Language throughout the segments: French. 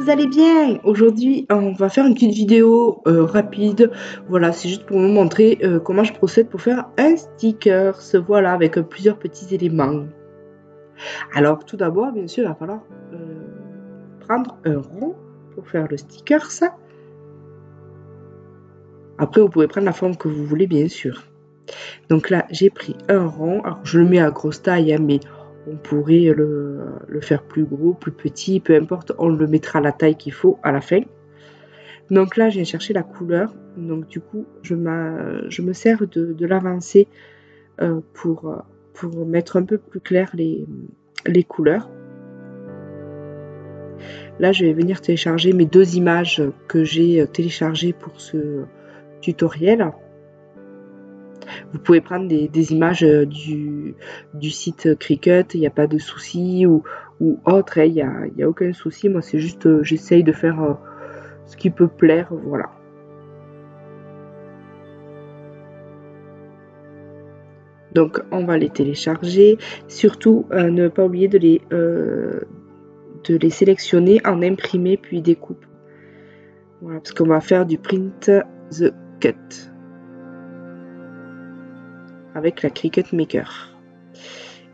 vous allez bien? Aujourd'hui, on va faire une petite vidéo rapide. Voilà, c'est juste pour vous montrer comment je procède pour faire un sticker. Voilà, avec plusieurs petits éléments. Alors, tout d'abord, bien sûr, il va falloir prendre un rond pour faire le sticker. Après, vous pouvez prendre la forme que vous voulez, bien sûr. Donc là, j'ai pris un rond. Alors, je le mets à grosse taille, hein, mais on pourrait le faire plus gros, plus petit, peu importe. On le mettra à la taille qu'il faut à la fin. Donc là, j'ai cherché la couleur. Donc du coup, je me sers de l'avancée pour mettre un peu plus clair les couleurs. Là, je vais venir télécharger mes deux images que j'ai téléchargées pour ce tutoriel. Vous pouvez prendre des images du site Cricut, il n'y a pas de souci, ou autre, il n'y a aucun souci. Moi, c'est juste, j'essaye de faire ce qui peut plaire, voilà. Donc, on va les télécharger. Surtout, ne pas oublier de les sélectionner en imprimer puis découpe. Voilà, parce qu'on va faire du print the cut avec la Cricut Maker.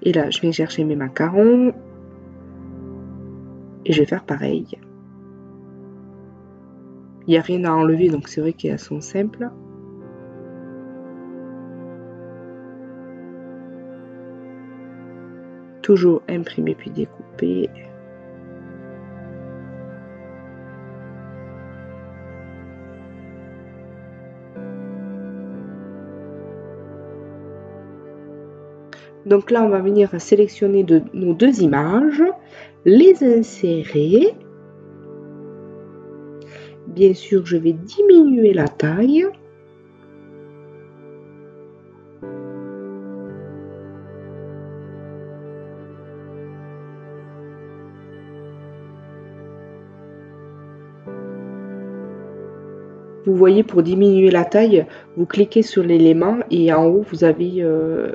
Et là, je vais chercher mes macarons et je vais faire pareil. Il n'y a rien à enlever, donc c'est vrai qu'elles sont simples. Toujours imprimer puis découper. Donc là, on va venir sélectionner nos deux images, les insérer. Bien sûr, je vais diminuer la taille. Vous voyez, pour diminuer la taille, vous cliquez sur l'élément et en haut, vous avez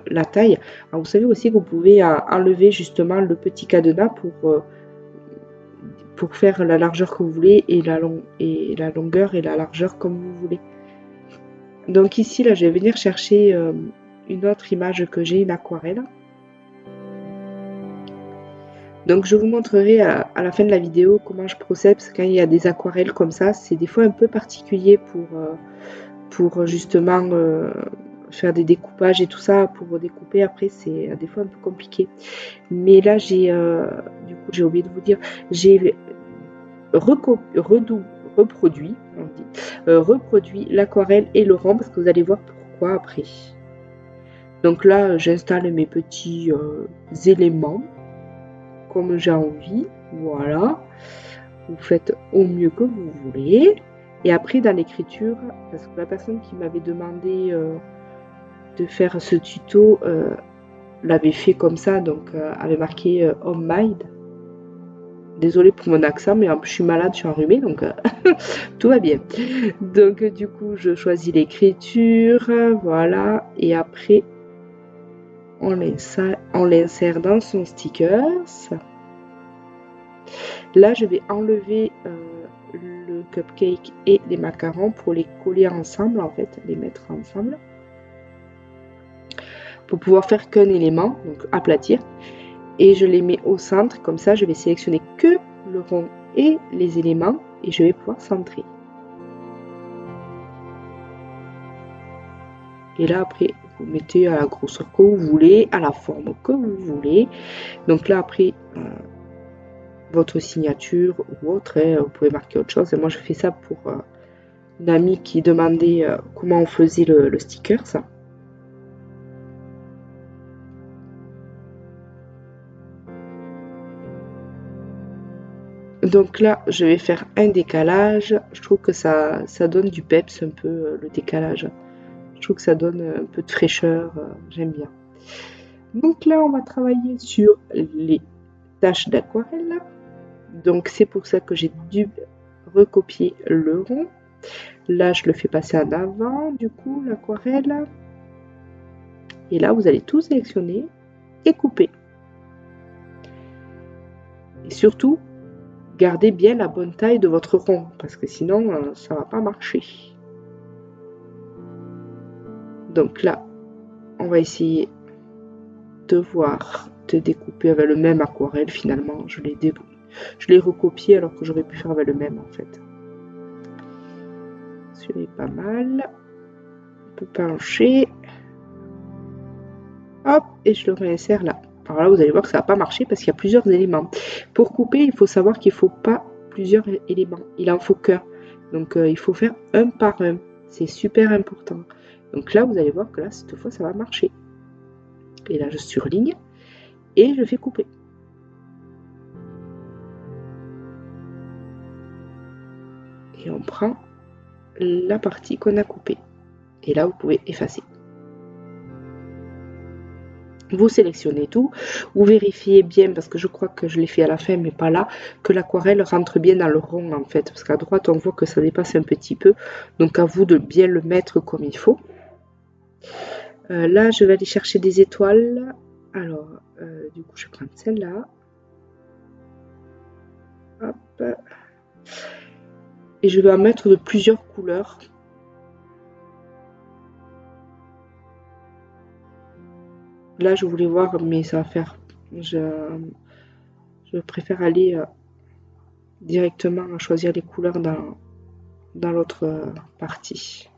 la taille. Alors, vous savez aussi que vous pouvez enlever justement le petit cadenas pour faire la largeur que vous voulez et la longueur et la largeur comme vous voulez. Donc ici, là, je vais venir chercher une autre image que j'ai, une aquarelle. Donc je vous montrerai à la fin de la vidéo comment je procède, parce que quand il y a des aquarelles comme ça, c'est des fois un peu particulier pour justement faire des découpages et tout ça. Pour découper après, c'est des fois un peu compliqué. Mais là, du coup, j'ai oublié de vous dire, j'ai reproduit l'aquarelle et le rond, parce que vous allez voir pourquoi après. Donc là, j'installe mes petits éléments comme j'ai envie, voilà. Vous faites au mieux que vous voulez. Et après, dans l'écriture, parce que la personne qui m'avait demandé de faire ce tuto l'avait fait comme ça, donc avait marqué homemade. Désolée pour mon accent, mais je suis malade, je suis enrhumée, donc tout va bien. Donc du coup, je choisis l'écriture, voilà, et après, on l'insère dans son sticker. Là, je vais enlever le cupcake et les macarons pour les coller ensemble, en fait, les mettre ensemble. Pour pouvoir faire qu'un élément, donc aplatir. Et je les mets au centre, comme ça, je vais sélectionner que le rond et les éléments et je vais pouvoir centrer. Et là, après, vous mettez à la grosseur que vous voulez, à la forme que vous voulez. Donc là, après, votre signature ou autre, hein, vous pouvez marquer autre chose. Et moi, je fais ça pour une amie qui demandait comment on faisait le sticker, ça. Donc là, je vais faire un décalage. Je trouve que ça donne du peps un peu, le décalage. Je trouve que ça donne un peu de fraîcheur, j'aime bien. Donc là, on va travailler sur les taches d'aquarelle. Donc c'est pour ça que j'ai dû recopier le rond. Là, je le fais passer en avant, du coup, l'aquarelle. Et là, vous allez tout sélectionner et couper. Et surtout, gardez bien la bonne taille de votre rond, parce que sinon, ça va pas marcher. Donc là, on va essayer de voir, de découper avec le même aquarelle. Finalement, je l'ai recopié alors que j'aurais pu faire avec le même en fait. Celui-là est pas mal. On peut pencher. Hop, et je le réinsère là. Alors là, vous allez voir que ça va pas marcher parce qu'il y a plusieurs éléments. Pour couper, il faut savoir qu'il ne faut pas plusieurs éléments. Il en faut qu'un. Donc, il faut faire un par un. C'est super important. Donc là, vous allez voir que là, cette fois, ça va marcher. Et là, je surligne et je fais couper. Et on prend la partie qu'on a coupée. Et là, vous pouvez effacer. Vous sélectionnez tout, vous vérifiez bien, parce que je crois que je l'ai fait à la fin, mais pas là, que l'aquarelle rentre bien dans le rond en fait, parce qu'à droite on voit que ça dépasse un petit peu, donc à vous de bien le mettre comme il faut. Là je vais aller chercher des étoiles, alors du coup je vais prendre celle-là, hop, et je vais en mettre de plusieurs couleurs. Là je voulais voir, mais ça va faire, je préfère aller directement à choisir les couleurs dans l'autre partie.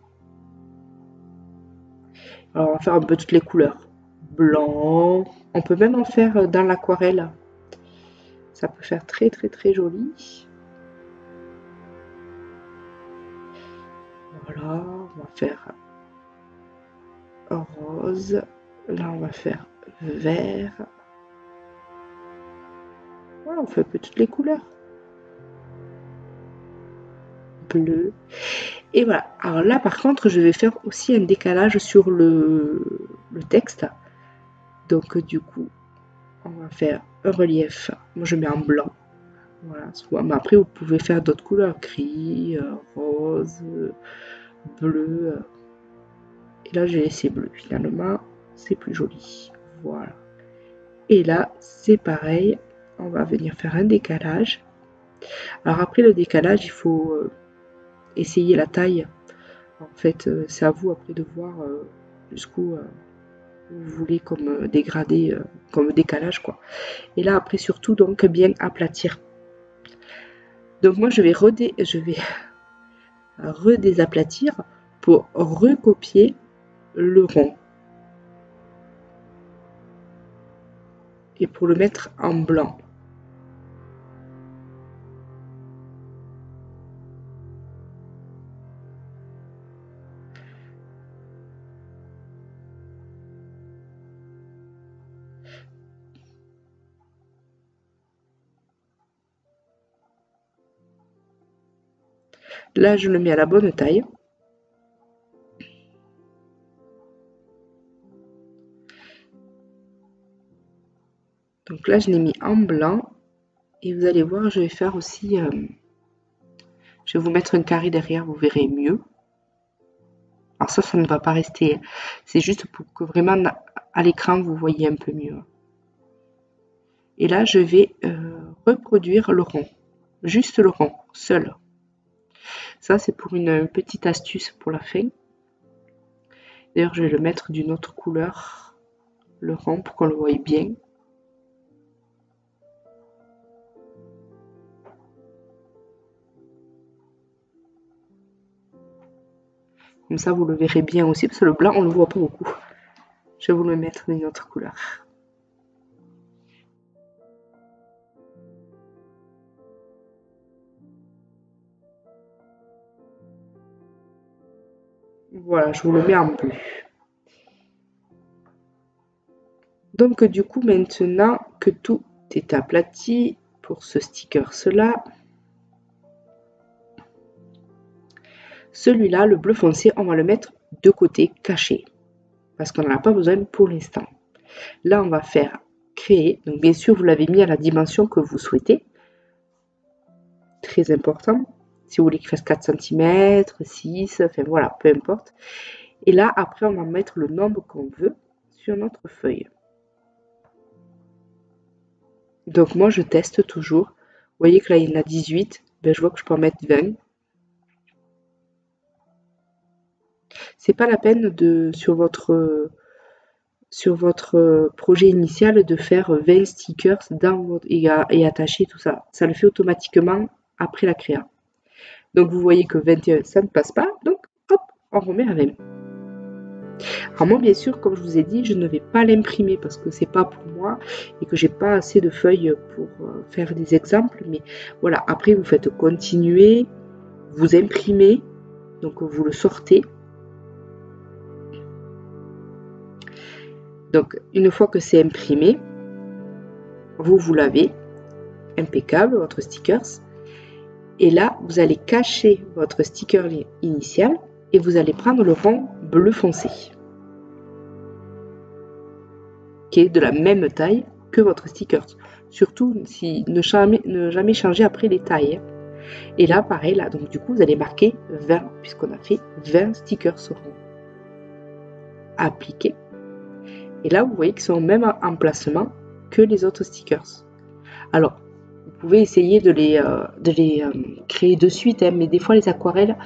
Alors on va faire un peu toutes les couleurs. Blanc. On peut même en faire dans l'aquarelle. Ça peut faire très très très joli. Voilà, on va faire rose. Là on va faire vert. Voilà, on fait un peu toutes les couleurs. Bleu. Et voilà. Alors là par contre je vais faire aussi un décalage sur le texte. Donc du coup on va faire un relief. Moi je mets en blanc. Voilà, soit, mais après vous pouvez faire d'autres couleurs, gris, rose, bleu. Et là j'ai laissé bleu, finalement c'est plus joli. Voilà. Et là c'est pareil, on va venir faire un décalage. Alors après le décalage, il faut essayer la taille. En fait, c'est à vous après de voir jusqu'où vous voulez comme dégradé, comme décalage quoi. Et là après surtout donc bien aplatir. Donc moi je vais redésaplatir pour recopier le rond et pour le mettre en blanc. Là je le mets à la bonne taille. Donc là je l'ai mis en blanc et vous allez voir, je vais faire aussi, je vais vous mettre un carré derrière, vous verrez mieux. Alors ça ne va pas rester, c'est juste pour que vraiment à l'écran vous voyez un peu mieux. Et là je vais reproduire le rond, juste le rond, seul. Ça c'est pour une petite astuce pour la fin. D'ailleurs je vais le mettre d'une autre couleur, le rond, pour qu'on le voie bien. Comme ça, vous le verrez bien aussi, parce que le blanc, on ne le voit pas beaucoup. Je vais vous le mettre d'une autre couleur. Voilà, je vous le mets en bleu. Donc, du coup, maintenant que tout est aplati pour ce sticker-là, celui-là, le bleu foncé, on va le mettre de côté, caché, parce qu'on n'en a pas besoin pour l'instant. Là, on va faire créer. Donc, bien sûr, vous l'avez mis à la dimension que vous souhaitez. Très important. Si vous voulez qu'il fasse 4 cm, 6, enfin voilà, peu importe. Et là, après, on va mettre le nombre qu'on veut sur notre feuille. Donc moi, je teste toujours. voyez que là, il y en a 18. Ben, je vois que je peux en mettre 20. C'est pas la peine de, sur votre projet initial de faire 20 stickers et attacher tout ça. Ça le fait automatiquement après la créa. Donc vous voyez que 21, ça ne passe pas. Donc hop, on remet à 20. Alors moi, bien sûr, comme je vous ai dit, je ne vais pas l'imprimer parce que c'est pas pour moi et que j'ai pas assez de feuilles pour faire des exemples. Mais voilà, après vous faites continuer, vous imprimez, donc vous le sortez. Donc une fois que c'est imprimé, vous l'avez, impeccable, votre stickers. Et là, vous allez cacher votre sticker initial et vous allez prendre le rond bleu foncé, qui est de la même taille que votre sticker. Surtout si ne jamais changer après les tailles. Et là, pareil, là, donc du coup, vous allez marquer 20, puisqu'on a fait 20 stickers ronds. Appliquer. Et là, vous voyez qu'ils sont au même emplacement que les autres stickers. Alors, vous pouvez essayer de les créer de suite, hein, mais des fois, les aquarelles,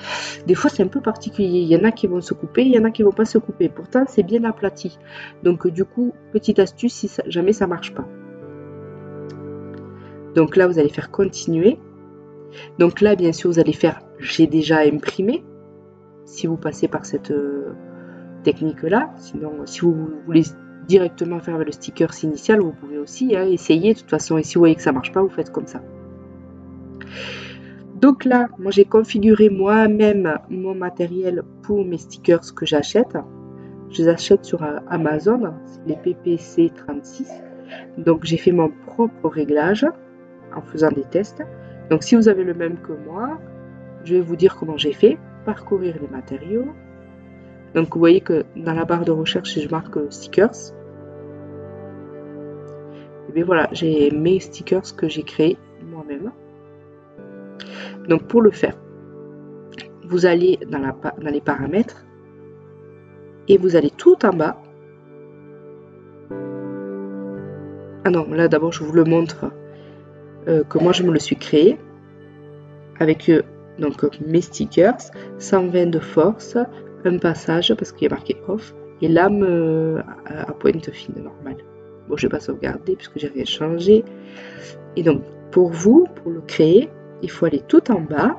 des fois, c'est un peu particulier. Il y en a qui vont se couper, il y en a qui ne vont pas se couper. Pourtant, c'est bien aplati. Donc, du coup, petite astuce, si jamais ça ne marche pas. Donc là, vous allez faire continuer. Donc là, bien sûr, vous allez faire j'ai déjà imprimé. Si vous passez par cette technique-là. Sinon, si vous voulez directement faire avec le sticker initial, vous pouvez aussi essayer de toute façon. Et si vous voyez que ça ne marche pas, vous faites comme ça. Donc là, moi j'ai configuré moi-même mon matériel pour mes stickers que j'achète. Je les achète sur Amazon, c'est les PPC 36. Donc j'ai fait mon propre réglage en faisant des tests. Donc si vous avez le même que moi, je vais vous dire comment j'ai fait. Parcourir les matériaux. Donc vous voyez que dans la barre de recherche, je marque stickers. Et bien voilà, j'ai mes stickers que j'ai créés moi-même. Donc pour le faire, vous allez dans les paramètres et vous allez tout en bas. Ah non, là d'abord je vous le montre que moi je me le suis créé avec donc mes stickers, 120 de force, un passage parce qu'il y a marqué off et lame à pointe fine normale. Bon, je vais pas sauvegarder puisque j'ai rien changé. Et donc pour vous, pour le créer, il faut aller tout en bas,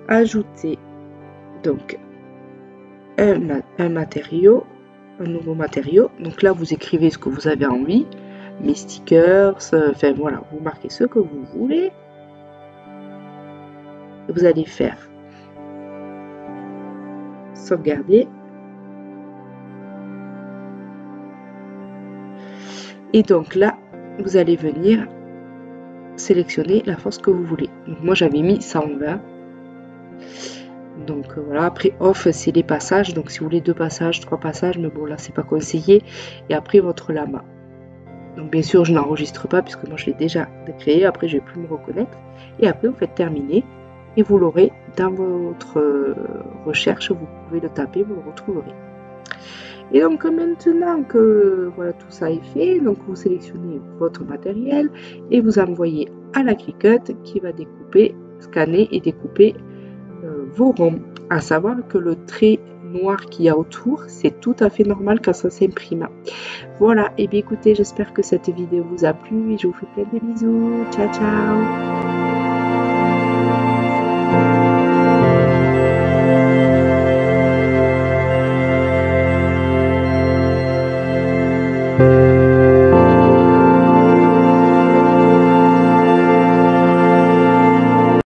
ajouter donc un matériau, un nouveau matériau. Donc là, vous écrivez ce que vous avez envie, mes stickers, enfin voilà, vous marquez ce que vous voulez. Vous allez faire sauvegarder. Et donc là, vous allez venir sélectionner la force que vous voulez. Donc moi, j'avais mis 120. Donc voilà, après off c'est les passages, donc si vous voulez 2 passages, 3 passages, mais bon là c'est pas conseillé. Et après votre lama. Donc bien sûr je n'enregistre pas puisque moi je l'ai déjà créé, après je vais plus me reconnaître. Et après vous faites terminer et vous l'aurez dans votre recherche, vous pouvez le taper, vous le retrouverez. Et donc maintenant que voilà tout ça est fait, donc vous sélectionnez votre matériel et vous envoyez à la Cricut qui va découper, scanner et découper vos ronds. À savoir que le trait noir qu'il y a autour, c'est tout à fait normal quand ça s'imprime. Voilà, et bien écoutez, j'espère que cette vidéo vous a plu et je vous fais plein de bisous. Ciao, ciao.